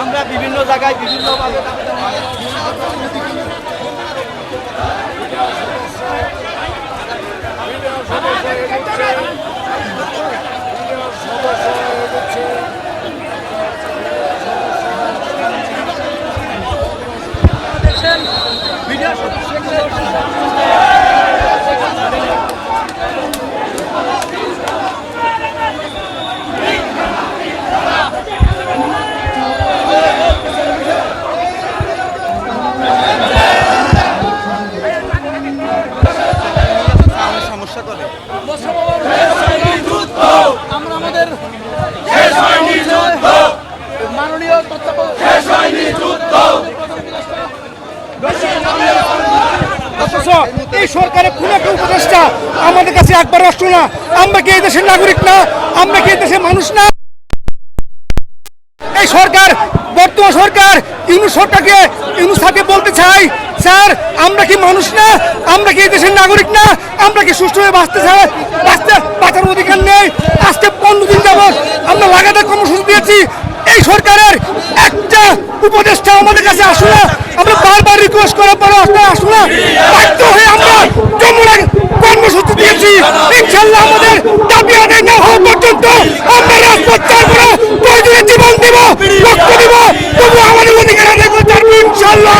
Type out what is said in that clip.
আমরা বিভিন্ন জায়গায় বিভিন্নভাবে এই সরকারের কোন একটা উপদেষ্টা আমাদের কাছে একবার আসলো না। আমরা কি এই দেশের নাগরিক না? আমরা কি এই দেশের মানুষ না? এই সরকার, বর্তমান সরকার ইউনূস সরকারকে, ইউনূস স্যারকে বলতে চাই, স্যার আমরা কি মানুষ না? আমরা কি এই দেশের নাগরিক না? আমরা কি সুষ্ঠুভাবে বাঁচতে চাই? বাঁচার অধিকার নেই? আজকে 15 দিন যাবত আমরা লাগাতার কর্মসূচি দিয়েছি। এই সরকারের একটা উপদেষ্টা আমাদের কাছে আসলো না। আমরা বারবার রিকোয়েস্ট করার পরও আসলো না। বাধ্য হয়ে আমরা যমুনা কর্মসূচি দিয়েছি। ইনশাআল্লাহ আমাদের দাবি আদায় না হওয়া পর্যন্ত আমরা রাজপথ ছাড়বো না। প্রয়োজনে জীবন দিব, রক্ত দিব, তবু আমাদের অধিকার আদায় করতে পারবো ইনশাআল্লাহ।